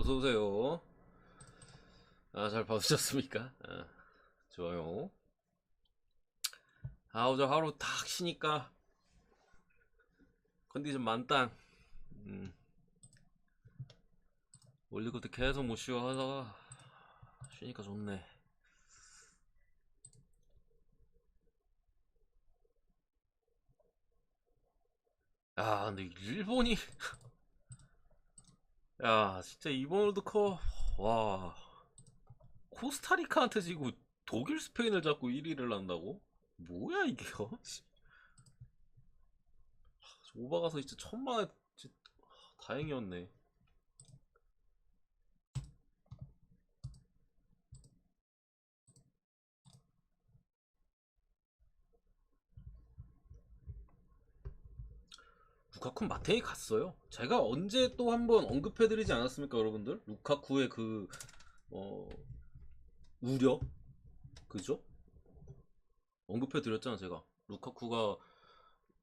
어서오세요. 잘 봐주셨습니까? 좋아요. 어제 하루 탁 쉬니까 컨디션 만땅. 월드컵 계속 못 쉬어 하다가 쉬니까 좋네. 근데 일본이 진짜 이번 월드컵 와 코스타리카한테 지고 독일 스페인을 잡고 1위를 한다고? 뭐야 이게요? 오바 가서 진짜 천만에 진짜 다행이었네. 루카쿠 마테이 갔어요. 제가 언제 또 한번 언급해드리지 않았습니까, 여러분들? 루카쿠의 그 어, 우려, 그죠? 언급해드렸잖아, 제가. 루카쿠가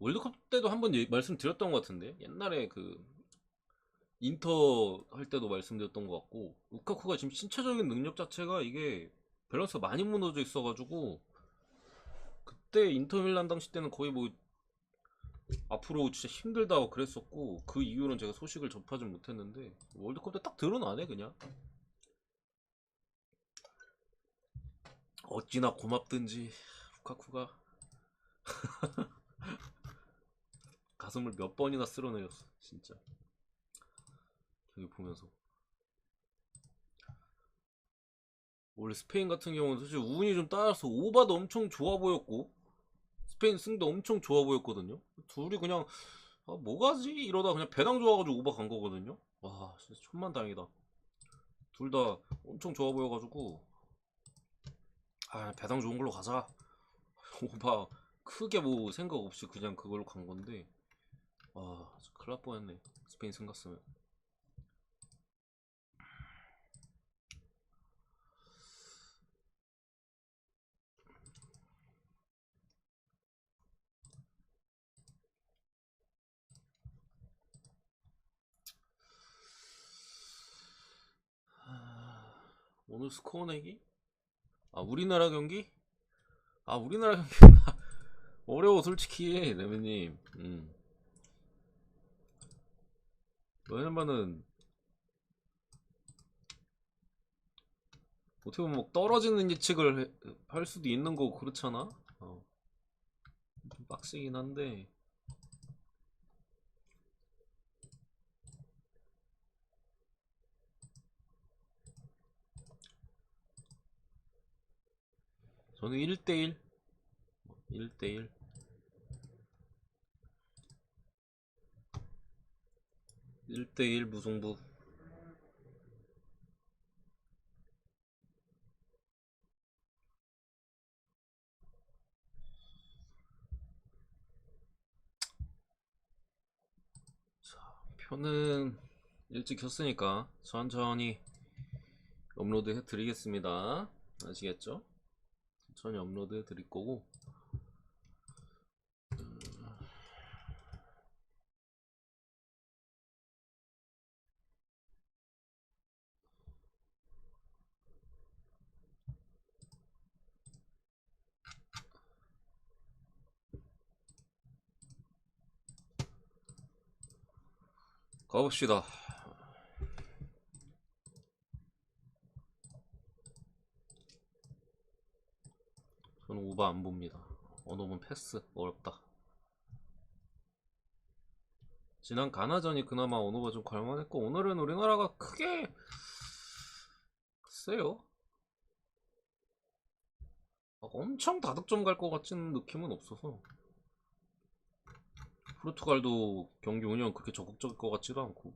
월드컵 때도 한번 말씀드렸던 것 같은데, 옛날에 그 인터 할 때도 말씀드렸던 것 같고, 루카쿠가 지금 신체적인 능력 자체가 이게 밸런스가 많이 무너져 있어가지고, 그때 인터밀란 당시 때는 거의 뭐 앞으로 진짜 힘들다고 그랬었고, 그 이후로는 제가 소식을 접하지 못했는데 월드컵 때 딱 드러나네 그냥. 어찌나 고맙든지 루카쿠가 가슴을 몇 번이나 쓸어내렸어 진짜. 여기 보면서 원래 스페인 같은 경우는 사실 운이 좀 따라서 오바도 엄청 좋아 보였고 스페인 승도 엄청 좋아 보였거든요. 둘이 그냥 뭐가지 이러다 그냥 배당 좋아가지고 오바 간 거거든요. 와 진짜 천만다행이다. 둘 다 엄청 좋아 보여가지고 배당 좋은 걸로 가자. 오바 크게 뭐 생각 없이 그냥 그걸로 간 건데 큰일 날 뻔했네 스페인 승 갔으면. 오늘 스코어 내기? 우리나라 경기? 우리나라 경기 어려워 솔직히 레미님. 왜냐면은 어떻게 보면 뭐 떨어지는 예측을 할 수도 있는 거고 그렇잖아. 좀 빡세긴 한데 저는 1대1 1대1 1대1 무승부. 표는 일찍 켰으니까 천천히 업로드 해드리겠습니다. 아시겠죠? 천천히 업로드 해드릴 거고. 가봅시다. 저는 오버 안 봅니다. 언어본 패스 어렵다. 지난 가나전이 그나마 언어가 좀 갈만했고 오늘은 우리나라가 크게 글쎄요 엄청 다득점 갈 것 같은 느낌은 없어서. 포르투갈도 경기 운영 그렇게 적극적일 것 같지도 않고.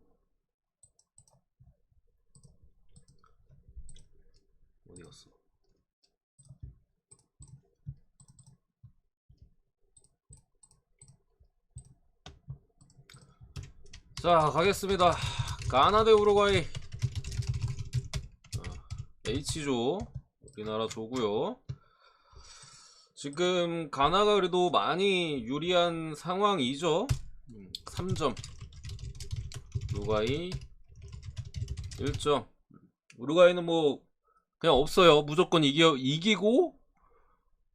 어디 갔어? 자 가겠습니다. 가나 대 우루과이. H조 우리나라 조고요. 지금 가나가 그래도 많이 유리한 상황이죠. 3점 우루과이 1점. 우루과이는 뭐 그냥 없어요. 무조건 이기고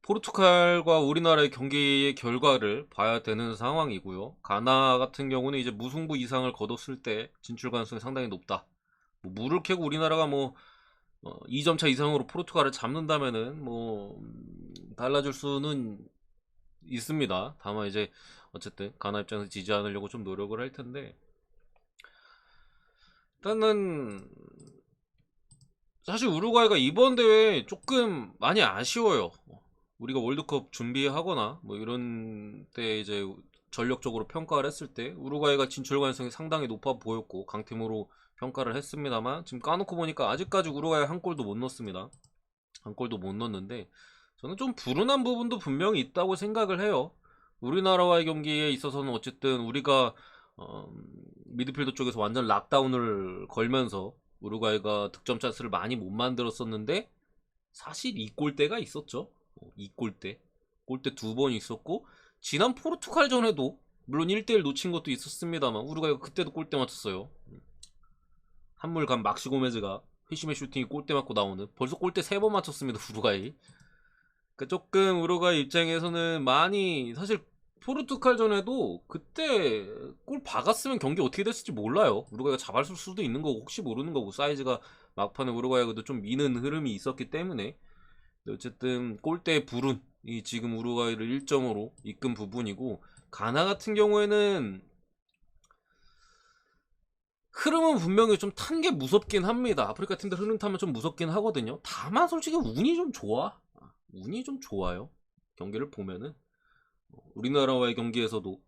포르투갈과 우리나라의 경기의 결과를 봐야 되는 상황이고요. 가나 같은 경우는 이제 무승부 이상을 거뒀을 때 진출 가능성이 상당히 높다. 뭐 물을 캐고 우리나라가 뭐 2점 차 이상으로 포르투갈을 잡는다면은 뭐 달라질 수는 있습니다. 다만 이제 어쨌든 가나 입장에서 지지 않으려고 좀 노력을 할 텐데, 일단은 사실 우루과이가 이번 대회 조금 많이 아쉬워요. 우리가 월드컵 준비하거나 뭐 이런 때 이제 전력적으로 평가를 했을 때 우루과이가 진출 가능성이 상당히 높아 보였고 강팀으로 평가를 했습니다만, 지금 까놓고 보니까 아직까지 우루과이 한 골도 못 넣었습니다. 한 골도 못 넣었는데 저는 좀 불운한 부분도 분명히 있다고 생각을 해요. 우리나라와의 경기에 있어서는 어쨌든 우리가 미드필더 쪽에서 완전 락다운을 걸면서 우루과이가 득점 찬스를 많이 못 만들었었는데, 사실 이 골대가 있었죠. 이 골대 두 번 있었고, 지난 포르투갈전에도 물론 1대1 놓친 것도 있었습니다만 우루과이가 그때도 골대 맞췄어요. 한물간 막시 고메즈가 회심의 슈팅이 골대 맞고 나오는, 벌써 골대 3번 맞췄습니다 우루과이. 그러니까 조금 우루과이 입장에서는 많이, 사실 포르투갈전에도 그때 골 박았으면 경기 어떻게 됐을지 몰라요. 우루과이가 잡았을 수도 있는 거고 혹시 모르는 거고, 사이즈가 막판에 우루과이가 좀 미는 흐름이 있었기 때문에. 어쨌든 골대의 불운이 지금 우루과이를 1점으로 이끈 부분이고, 가나 같은 경우에는 흐름은 분명히 좀 탄 게 무섭긴 합니다. 아프리카 팀들 흐름 타면 좀 무섭긴 하거든요. 다만 솔직히 운이 좀 좋아. 운이 좀 좋아요. 경기를 보면은 우리나라와의 경기에서도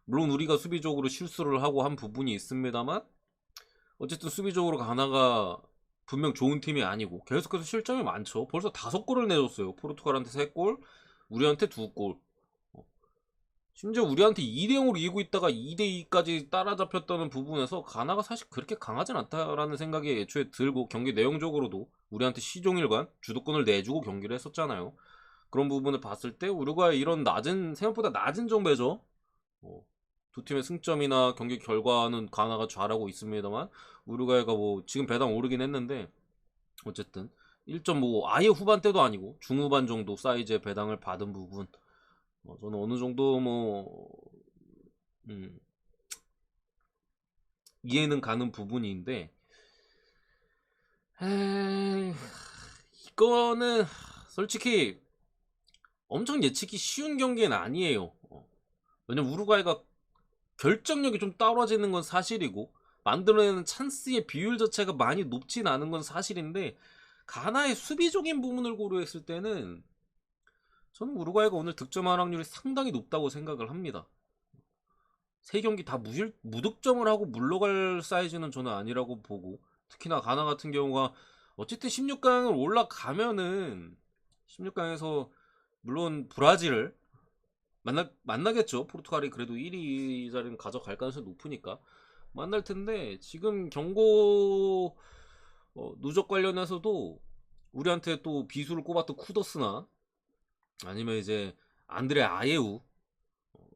물론 우리가 수비적으로 실수를 하고 한 부분이 있습니다만, 어쨌든 수비적으로 가나가 분명 좋은 팀이 아니고 계속해서 실점이 많죠. 벌써 5골을 내줬어요. 포르투갈한테 3골, 우리한테 2골. 심지어 우리한테 2대0으로 이기고 있다가 2대2까지 따라잡혔다는 부분에서 가나가 사실 그렇게 강하진 않다라는 생각이 애초에 들고, 경기 내용적으로도 우리한테 시종일관 주도권을 내주고 경기를 했었잖아요. 그런 부분을 봤을 때 우루과이 이런 생각보다 낮은 정배죠. 두 팀의 승점이나 경기 결과는 가나가 잘하고 있습니다만, 우루과이가 뭐 지금 배당 오르긴 했는데 어쨌든 1점 뭐 아예 후반때도 아니고 중후반 정도 사이즈의 배당을 받은 부분, 저는 어느 정도 뭐 음, 이해는 가는 부분인데, 에이, 이거는 솔직히 엄청 예측이 쉬운 경기는 아니에요. 왜냐면 우루과이가 결정력이 좀 떨어지는 건 사실이고 만들어내는 찬스의 비율 자체가 많이 높진 않은 건 사실인데, 가나의 수비적인 부분을 고려했을 때는 저는 우루과이가 오늘 득점할 확률이 상당히 높다고 생각을 합니다. 3경기 다 무득점을 하고 물러갈 사이즈는 저는 아니라고 보고, 특히나 가나 같은 경우가 어쨌든 16강을 올라가면은 16강에서 물론 브라질을 만나겠죠. 포르투갈이 그래도 1위 자리는 가져갈 가능성이 높으니까 만날 텐데, 지금 경고 누적 관련해서도 우리한테 또 비수를 꼽았던 쿠더스나 아니면 이제 안드레 아예우,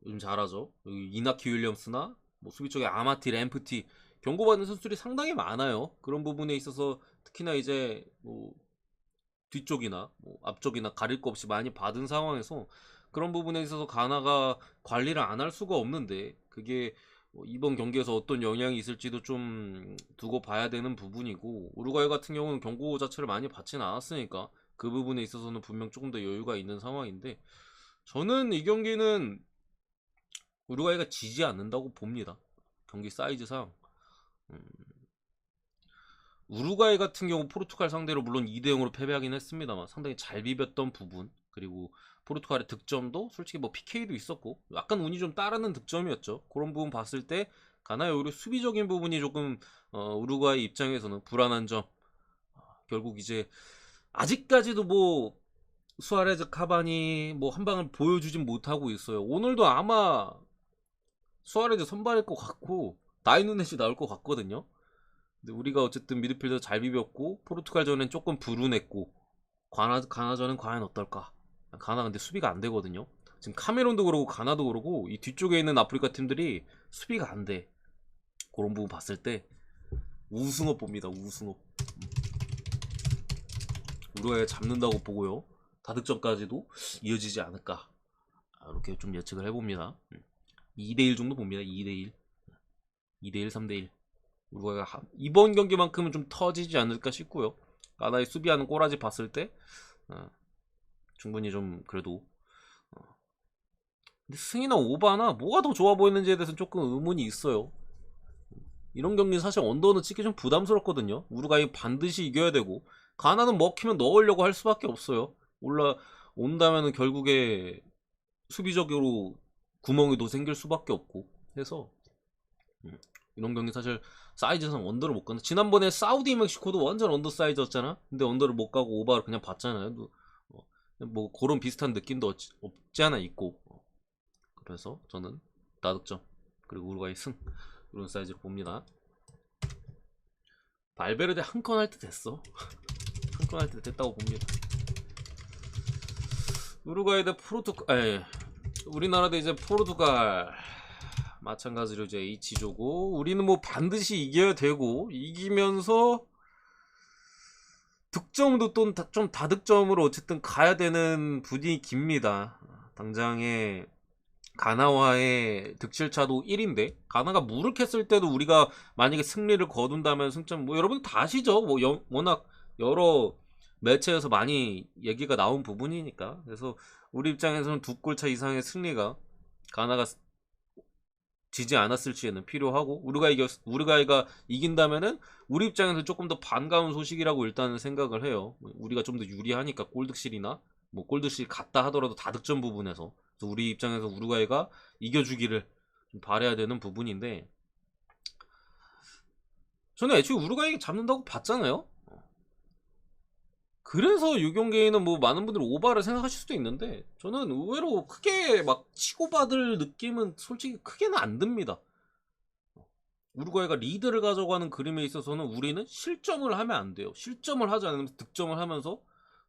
요즘 잘하죠. 여기 이나키 윌리엄스나 뭐 수비 쪽에 아마티 램프티, 경고받는 선수들이 상당히 많아요. 그런 부분에 있어서 특히나 이제 뭐 뒤쪽이나 뭐 앞쪽이나 가릴 거 없이 많이 받은 상황에서 그런 부분에 있어서 가나가 관리를 안 할 수가 없는데, 그게 뭐 이번 경기에서 어떤 영향이 있을지도 좀 두고 봐야 되는 부분이고, 우루과이 같은 경우는 경고 자체를 많이 받지는 않았으니까 그 부분에 있어서는 분명 조금 더 여유가 있는 상황인데, 저는 이 경기는 우루과이가 지지 않는다고 봅니다. 경기 사이즈상 우루과이 같은 경우 포르투갈 상대로 물론 2대0으로 패배하긴 했습니다만 상당히 잘 비볐던 부분, 그리고 포르투갈의 득점도 솔직히 뭐 PK도 있었고 약간 운이 좀 따르는 득점이었죠. 그런 부분 봤을 때 가나의 오히려 수비적인 부분이 조금 우루과이 입장에서는 불안한 점. 결국 이제 아직까지도 뭐 수아레즈 카바니 뭐 한 방을 보여주진 못하고 있어요. 오늘도 아마 수아레즈 선발일 것 같고 다이누넷이 나올 것 같거든요. 근데 우리가 어쨌든 미드필더 잘 비볐고 포르투갈전엔 조금 불운했고, 가나전은 과연 어떨까? 가나 근데 수비가 안 되거든요. 지금 카메론도 그러고 가나도 그러고 이 뒤쪽에 있는 아프리카 팀들이 수비가 안 돼. 그런 부분 봤을 때 우승업 봅니다. 우승업. 우루과이가 잡는다고 보고요. 다득점까지도 이어지지 않을까. 이렇게 좀 예측을 해봅니다. 2대1 정도 봅니다. 2대1. 2대1, 3대1. 우루과이가 이번 경기만큼은 좀 터지지 않을까 싶고요. 가나의 수비하는 꼬라지 봤을 때 충분히 좀 그래도 근데 승이나 오바나 뭐가 더 좋아 보이는지에 대해서는 조금 의문이 있어요. 이런 경기는 사실 언더는 찍기 좀 부담스럽거든요. 우루과이 반드시 이겨야 되고 가나는 먹히면 넣으려고 할 수밖에 없어요. 올라온다면은 결국에 수비적으로 구멍이 더 생길 수밖에 없고 해서 이런 경기 사실 사이즈상 언더를 못 간다. 지난번에 사우디 멕시코도 완전 언더 사이즈였잖아. 근데 언더를 못 가고 오바를 그냥 봤잖아요. 뭐 그런 비슷한 느낌도 없지 않아 있고 그래서 저는 다득점 그리고 우루과이 승 이런 사이즈로 봅니다. 발베르데 한 건 할 때 됐어. 한 건 할 때 됐다고 봅니다. 우루과이 대 포르투갈, 우리나라 대 이제 포르투갈 마찬가지로 이제 H조고 우리는 뭐 반드시 이겨야 되고 이기면서 득점도 또 좀 다득점으로 어쨌든 가야 되는 분위기입니다. 당장에 가나와의 득실차도 1인데 가나가 무르했을 때도 우리가 만약에 승리를 거둔다면 승점 뭐 여러분 다 아시죠? 뭐 워낙 여러 매체에서 많이 얘기가 나온 부분이니까 그래서 우리 입장에서는 두 골차 이상의 승리가 가나가 지지 않았을 시에는 필요하고 우루과이가 이긴다면은 우리 입장에서 조금 더 반가운 소식이라고 일단은 생각을 해요. 우리가 좀 더 유리하니까 골득실이나 뭐 골득실 같다 하더라도 다득점 부분에서 그래서 우리 입장에서 우루과이가 이겨주기를 좀 바라야 되는 부분인데 저는 애초에 우루과이 잡는다고 봤잖아요. 그래서 이 경기에는 뭐 많은 분들이 오바를 생각하실 수도 있는데 저는 의외로 크게 막 치고받을 느낌은 솔직히 크게는 안 듭니다. 우루과이가 리드를 가져가는 그림에 있어서는 우리는 실점을 하면 안 돼요. 실점을 하지 않으면 득점을 하면서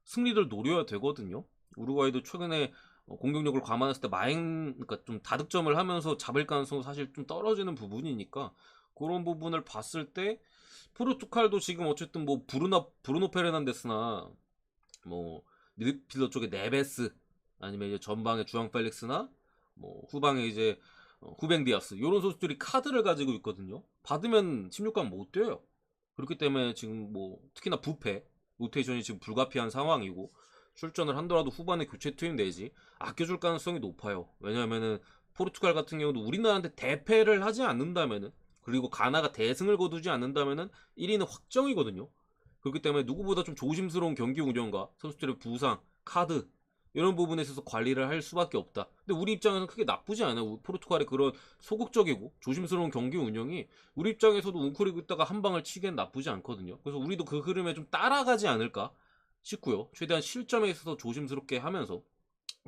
승리를 노려야 되거든요. 우루과이도 최근에 공격력을 감안했을 때 그러니까 좀 다득점을 하면서 잡을 가능성도 사실 좀 떨어지는 부분이니까 그런 부분을 봤을 때 포르투갈도 지금 어쨌든 뭐 브루노 페르난데스나 뭐 미드필더 쪽에 네베스 아니면 이제 전방에 주앙 펠릭스나 뭐 후방에 이제 후뱅 디아스 이런 선수들이 카드를 가지고 있거든요. 받으면 16강 못 뛰어요. 그렇기 때문에 지금 뭐 특히나 부패 로테이션이 지금 불가피한 상황이고 출전을 한더라도 후반에 교체 투입 내지 아껴줄 가능성이 높아요. 왜냐하면은 포르투갈 같은 경우도 우리나라한테 대패를 하지 않는다면은 그리고 가나가 대승을 거두지 않는다면은 1위는 확정이거든요. 그렇기 때문에 누구보다 좀 조심스러운 경기 운영과 선수들의 부상, 카드 이런 부분에 있어서 관리를 할 수밖에 없다. 근데 우리 입장에서는 크게 나쁘지 않아요. 포르투갈의 그런 소극적이고 조심스러운 경기 운영이 우리 입장에서도 웅크리고 있다가 한 방을 치기엔 나쁘지 않거든요. 그래서 우리도 그 흐름에 좀 따라가지 않을까 싶고요. 최대한 실점에 있어서 조심스럽게 하면서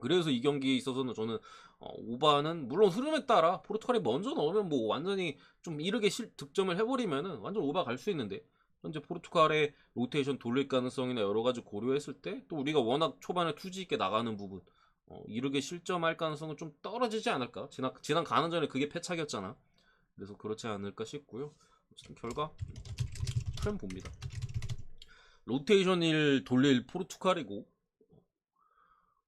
그래서 이 경기에 있어서는 저는 오바는 물론 흐름에 따라 포르투갈이 먼저 넣으면 뭐 완전히 좀 이르게 득점을 해버리면은 완전 오바 갈 수 있는데 현재 포르투갈의 로테이션 돌릴 가능성이나 여러 가지 고려했을 때 또 우리가 워낙 초반에 투지 있게 나가는 부분 이르게 실점할 가능성은 좀 떨어지지 않을까 지난 가는전에 그게 패착이었잖아. 그래서 그렇지 않을까 싶고요. 어쨌든 결과 프렘 봅니다. 로테이션 일 돌릴 포르투갈이고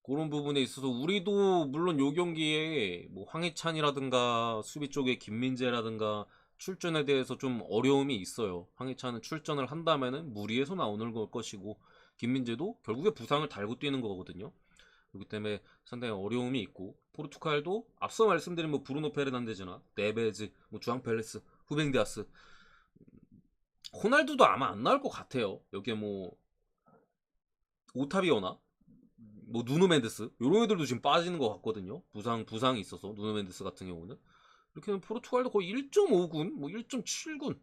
그런 부분에 있어서 우리도 물론 요 경기에 뭐 황희찬이라든가 수비 쪽에 김민재라든가 출전에 대해서 좀 어려움이 있어요. 황희찬은 출전을 한다면은 무리해서 나오는 걸 것이고 김민재도 결국에 부상을 달고 뛰는 거거든요. 그렇기 때문에 상당히 어려움이 있고 포르투갈도 앞서 말씀드린 뭐 브루노 페르난데즈나 네베즈, 뭐 주앙 펠레스, 후뱅 디아스, 호날두도 아마 안 나올 것 같아요. 여기에 뭐 오타비오나 뭐 누누 멘데스 이런 애들도 지금 빠지는 것 같거든요. 부상이 있어서 누누 멘데스 같은 경우는 이렇게 하면 포르투갈도 거의 1.5군, 뭐 1.7군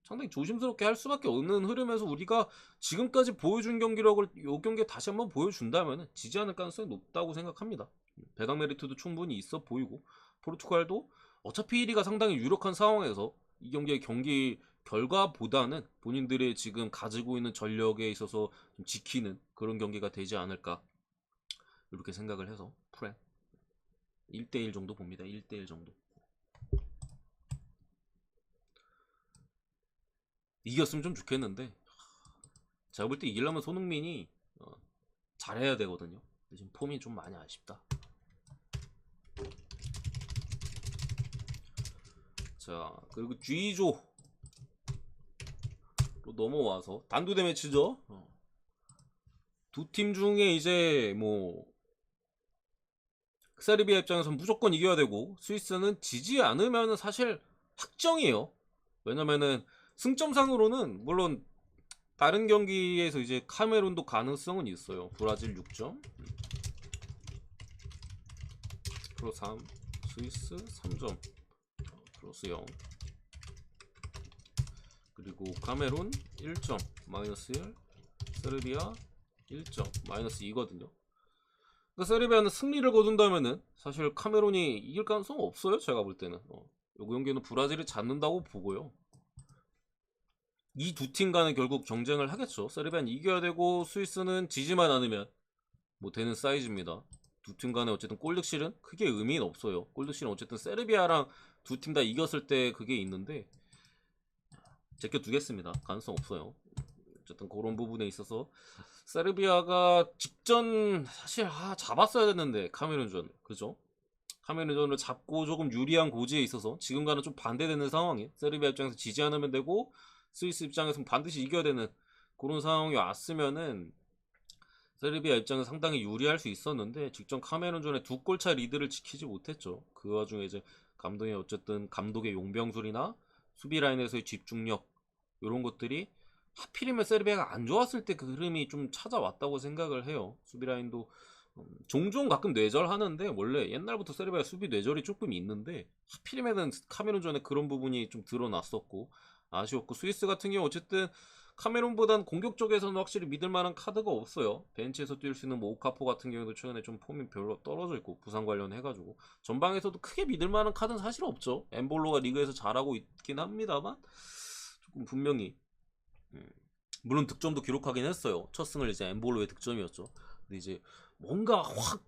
상당히 조심스럽게 할 수밖에 없는 흐름에서 우리가 지금까지 보여준 경기력을 이 경기에 다시 한번 보여준다면 지지 않을 가능성이 높다고 생각합니다. 배당 메리트도 충분히 있어 보이고 포르투갈도 어차피 1위가 상당히 유력한 상황에서 이 경기의 경기 결과보다는 본인들의 지금 가지고 있는 전력에 있어서 좀 지키는 그런 경기가 되지 않을까 이렇게 생각을 해서 프렘 1대1 정도 봅니다. 1대1 정도. 이겼으면 좀 좋겠는데 제가 볼 때 이기려면 손흥민이 잘해야 되거든요. 근데 지금 폼이 좀 많이 아쉽다. 자, 그리고 G조 또 넘어와서 단두대 매치죠. 두 팀 중에 이제 뭐 세르비아 입장에서는 무조건 이겨야 되고 스위스는 지지 않으면 사실 확정이에요. 왜냐면은 승점상으로는 물론 다른 경기에서 이제 카메룬도 가능성은 있어요. 브라질 6점, 프로 3, 스위스 3점, 플러스 0. 그리고 카메룬 1점, 마이너스 1, 세르비아 1점, 마이너스 2거든요. 그러니까 세르비아는 승리를 거둔다면은 사실 카메룬이 이길 가능성 없어요. 제가 볼 때는. 요 경기는 브라질이 잡는다고 보고요. 이 두 팀 간은 결국 경쟁을 하겠죠. 세르비아는 이겨야 되고 스위스는 지지만 않으면 뭐 되는 사이즈입니다. 두 팀 간에 어쨌든 골득실은 크게 의미는 없어요. 골득실은 어쨌든 세르비아랑 두 팀 다 이겼을 때 그게 있는데 제껴두겠습니다. 가능성 없어요. 어쨌든 그런 부분에 있어서 세르비아가 직전 사실 잡았어야 됐는데 카메룬전 그죠? 카메룬전을 잡고 조금 유리한 고지에 있어서 지금과는 좀 반대되는 상황이 세르비아 입장에서 지지 않으면 되고 스위스 입장에서는 반드시 이겨야 되는 그런 상황이 왔으면은 세르비아 입장은 상당히 유리할 수 있었는데 직전 카메룬전에 2골차 리드를 지키지 못했죠. 그 와중에 이제 감독의 어쨌든 감독의 용병술이나 수비 라인에서의 집중력 이런 것들이 하필이면 세르비아가 안 좋았을 때 그 흐름이 좀 찾아왔다고 생각을 해요. 수비 라인도 종종 가끔 뇌절하는데 원래 옛날부터 세르비아 수비 뇌절이 조금 있는데 하필이면은 카메룬전에 그런 부분이 좀 드러났었고 아쉬웠고 스위스 같은 경우 어쨌든 카메룬보단 공격 쪽에서는 확실히 믿을 만한 카드가 없어요. 벤치에서 뛸 수 있는 뭐 오카포 같은 경우도 최근에 좀 폼이 별로 떨어져 있고 부상 관련해가지고 전방에서도 크게 믿을 만한 카드는 사실 없죠. 엠볼로가 리그에서 잘하고 있긴 합니다만 조금 분명히 물론 득점도 기록하긴 했어요. 첫 승을 이제 엠볼로의 득점이었죠. 근데 이제 뭔가 확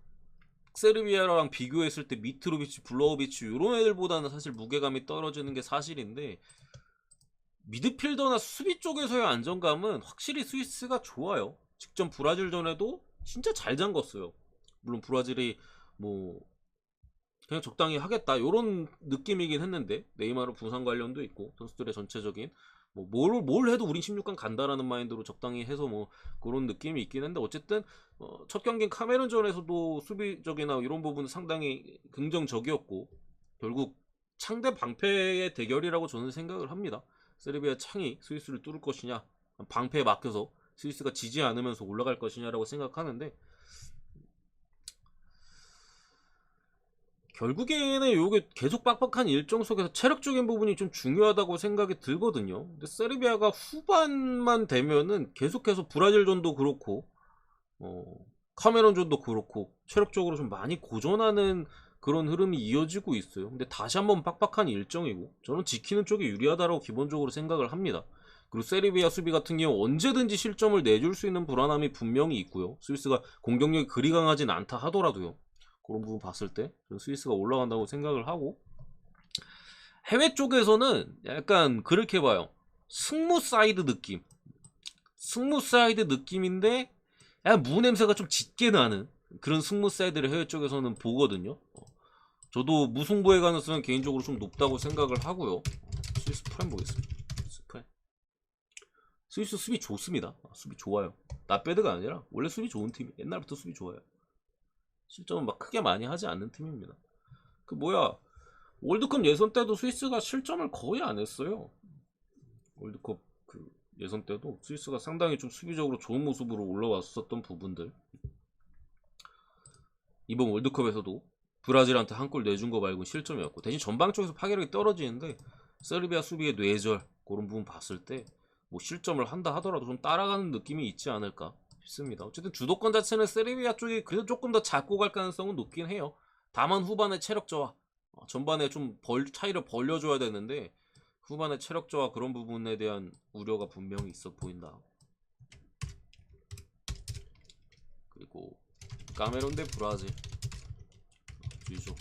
세르비아랑 비교했을 때 미트로비치, 블로우비치 이런 애들보다는 사실 무게감이 떨어지는 게 사실인데 미드필더나 수비 쪽에서의 안정감은 확실히 스위스가 좋아요. 직전 브라질전에도 진짜 잘 잠궜어요. 물론 브라질이 뭐 그냥 적당히 하겠다 이런 느낌이긴 했는데 네이마르 부상 관련도 있고 선수들의 전체적인 뭐 뭘 해도 우린 16강 간다라는 마인드로 적당히 해서 뭐 그런 느낌이 있긴 한데 어쨌든 첫 경기인 카메룬전에서도 수비적이나 이런 부분은 상당히 긍정적이었고 결국 창대 방패의 대결이라고 저는 생각을 합니다. 세르비아 창이 스위스를 뚫을 것이냐 방패에 막혀서 스위스가 지지 않으면서 올라갈 것이냐라고 생각하는데 결국에는 이게 계속 빡빡한 일정 속에서 체력적인 부분이 좀 중요하다고 생각이 들거든요. 근데 세르비아가 후반만 되면은 계속해서 브라질전도 그렇고 카메론전도 그렇고 체력적으로 좀 많이 고전하는 그런 흐름이 이어지고 있어요. 근데 다시 한번 빡빡한 일정이고 저는 지키는 쪽이 유리하다고 기본적으로 생각을 합니다. 그리고 세르비아 수비 같은 경우 언제든지 실점을 내줄 수 있는 불안함이 분명히 있고요. 스위스가 공격력이 그리 강하진 않다 하더라도요. 그런 부분 봤을 때 스위스가 올라간다고 생각을 하고 해외 쪽에서는 약간 그렇게 봐요. 승무사이드 느낌. 승무사이드 느낌인데 약간 무 냄새가 좀 짙게 나는 그런 승무사이드를 해외 쪽에서는 보거든요. 저도 무승부의 가능성은 개인적으로 좀 높다고 생각을 하고요. 스위스 프라임 보겠습니다. 스위스 프라임. 스위스 수비 좋습니다. 수비 좋아요. 나배드가 아니라 원래 수비 좋은 팀이 옛날부터 수비 좋아요. 실점은 막 크게 많이 하지 않는 팀입니다. 그 뭐야 월드컵 예선 때도 스위스가 실점을 거의 안 했어요. 월드컵 그 예선 때도 스위스가 상당히 좀 수비적으로 좋은 모습으로 올라왔었던 부분들 이번 월드컵에서도 브라질한테 한 골 내준 거 말고 실점이었고 대신 전방 쪽에서 파괴력이 떨어지는데 세르비아 수비의 뇌절 그런 부분 봤을 때 뭐 실점을 한다 하더라도 좀 따라가는 느낌이 있지 않을까 싶습니다. 어쨌든 주도권 자체는 세르비아 쪽이 그래도 조금 더 잡고 갈 가능성은 높긴 해요. 다만 후반에 체력 저하 전반에 좀 차이를 벌려줘야 되는데 후반에 체력 저하 그런 부분에 대한 우려가 분명히 있어 보인다. 그리고 카메룬 대 브라질 뒤죠.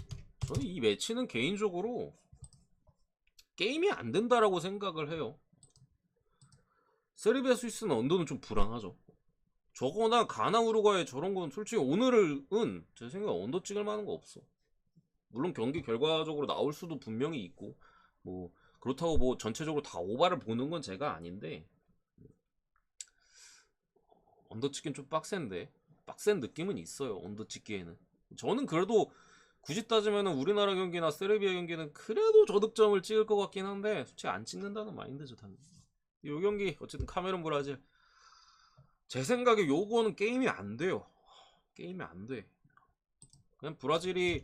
저는 이 매치는 개인적으로 게임이 안 된다라고 생각을 해요. 세르비아 스위스는 언더는 좀 불안하죠. 저거나 가나 우루과이 저런 건 솔직히 오늘은 제 생각에 언더 찍을 만한 거 없어. 물론 경기 결과적으로 나올 수도 분명히 있고 뭐 그렇다고 뭐 전체적으로 다 오바를 보는 건 제가 아닌데 언더 찍기는 좀 빡센 느낌은 있어요. 언더 찍기에는 저는 그래도 굳이 따지면은 우리나라 경기나 세르비아 경기는 그래도 저득점을 찍을 것 같긴 한데 솔직히 안 찍는다는 마인드죠 당연히. 이 경기 어쨌든 카메룬 브라질 제 생각에 요거는 게임이 안 돼요. 게임이 안 돼. 그냥 브라질이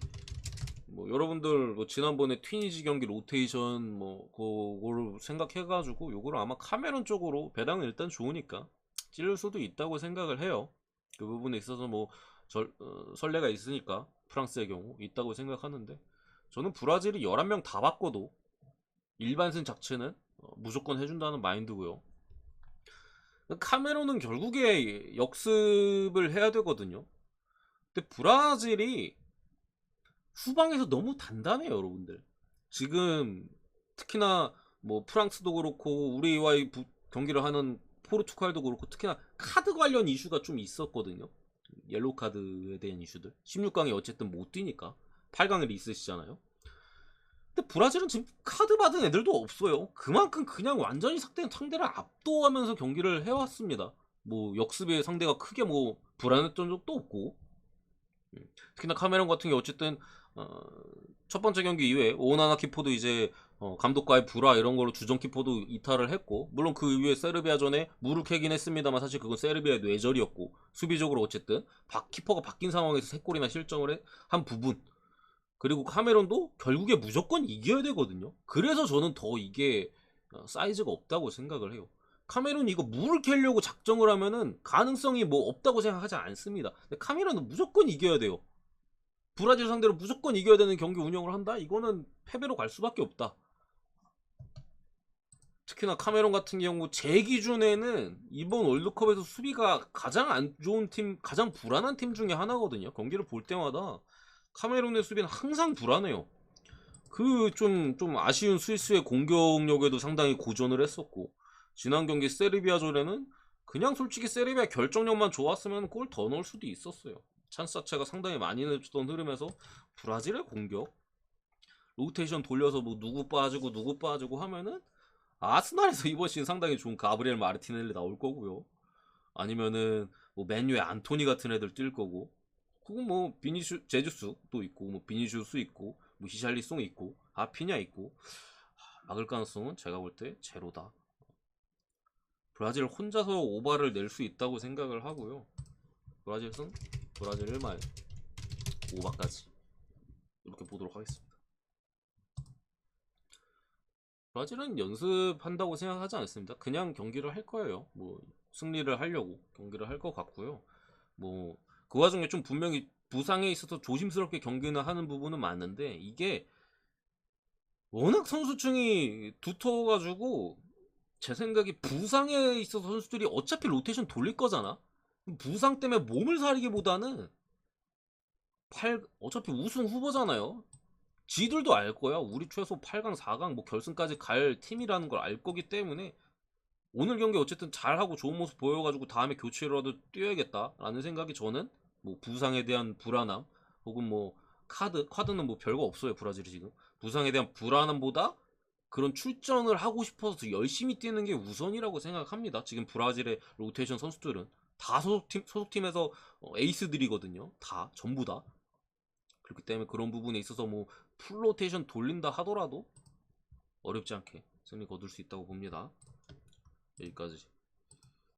뭐 여러분들 뭐 지난번에 튀니지 경기 로테이션 뭐 그거를 생각해가지고 요거를 아마 카메론 쪽으로 배당은 일단 좋으니까 찌를 수도 있다고 생각을 해요. 그 부분에 있어서 뭐 선례가 있으니까 프랑스의 경우 있다고 생각하는데 저는 브라질이 11명 다 바꿔도 일반승 자체는 무조건 해준다는 마인드고요. 카메론은 결국에 역습을 해야 되거든요. 근데 브라질이 후방에서 너무 단단해요, 여러분들. 지금 특히나 뭐 프랑스도 그렇고 우리와의 경기를 하는 포르투갈도 그렇고 특히나 카드 관련 이슈가 좀 있었거든요. 옐로우 카드에 대한 이슈들. 16강에 어쨌든 못 뛰니까 8강에 리셋이잖아요. 근데 브라질은 지금 카드 받은 애들도 없어요. 그만큼 그냥 완전히 삭된 상대를 압도하면서 경기를 해왔습니다. 뭐 역습의 상대가 크게 뭐 불안했던 적도 없고 특히나 카메론 같은 게 어쨌든 첫 번째 경기 이후에 오나나 키퍼도 이제 감독과의 불화 이런 걸로 주전 키퍼도 이탈을 했고 물론 그 이후에 세르비아전에 물을 캐긴 했습니다만 사실 그건 세르비아의 뇌절이었고 수비적으로 어쨌든 키퍼가 바뀐 상황에서 3골이나 실점을 한 부분 그리고 카메론도 결국에 무조건 이겨야 되거든요. 그래서 저는 더 이게 사이즈가 없다고 생각을 해요. 카메론이 이거 물을 캐려고 작정을 하면은 가능성이 뭐 없다고 생각하지 않습니다. 근데 카메론은 무조건 이겨야 돼요. 브라질 상대로 무조건 이겨야 되는 경기 운영을 한다? 이거는 패배로 갈 수밖에 없다. 특히나 카메론 같은 경우 제 기준에는 이번 월드컵에서 수비가 가장 안 좋은 팀, 가장 불안한 팀 중에 하나거든요. 경기를 볼 때마다 카메론의 수비는 항상 불안해요. 그 좀 아쉬운 스위스의 공격력에도 상당히 고전을 했었고 지난 경기 세르비아전에는 그냥 솔직히 세르비아 결정력만 좋았으면 골 더 넣을 수도 있었어요. 찬스 자체가 상당히 많이 내주던 흐름에서 브라질의 공격 로테이션 돌려서 뭐 누구 빠지고 하면은 아스날에서 이번 시즌 상당히 좋은 가브리엘 마르티넬리 나올 거고요. 아니면은 뭐 맨유의 안토니 같은 애들 뛸 거고 그거 뭐 제주스도 있고 뭐 비니슈스 있고 뭐 히샬리송 있고 아피냐 있고 막을 가능성은 제가 볼 때 제로다. 브라질 혼자서 오바를 낼 수 있다고 생각을 하고요. 브라질 승, 브라질 1말 오바까지 이렇게 보도록 하겠습니다. 브라질은 연습한다고 생각하지 않습니다. 그냥 경기를 할 거예요. 뭐 승리를 하려고 경기를 할 것 같고요. 뭐 그 와중에 좀 분명히 부상에 있어서 조심스럽게 경기는 하는 부분은 맞는데 이게 워낙 선수층이 두터워가지고 제 생각에 부상에 있어서 선수들이 어차피 로테이션 돌릴 거잖아. 부상 때문에 몸을 사리기보다는 어차피 우승 후보잖아요. 지들도 알 거야. 우리 최소 8강, 4강 뭐 결승까지 갈 팀이라는 걸 알 거기 때문에 오늘 경기 어쨌든 잘하고 좋은 모습 보여가지고 다음에 교체로라도 뛰어야겠다라는 생각이 저는 뭐 부상에 대한 불안함 혹은 뭐 카드는 뭐 별거 없어요 브라질이 지금 부상에 대한 불안함보다 그런 출전을 하고 싶어서 열심히 뛰는 게 우선이라고 생각합니다. 지금 브라질의 로테이션 선수들은 다 소속팀에서 에이스들이거든요. 다 전부 다 그렇기 때문에 그런 부분에 있어서 뭐 풀로테이션 돌린다 하더라도 어렵지 않게 승리 거둘 수 있다고 봅니다. 여기까지.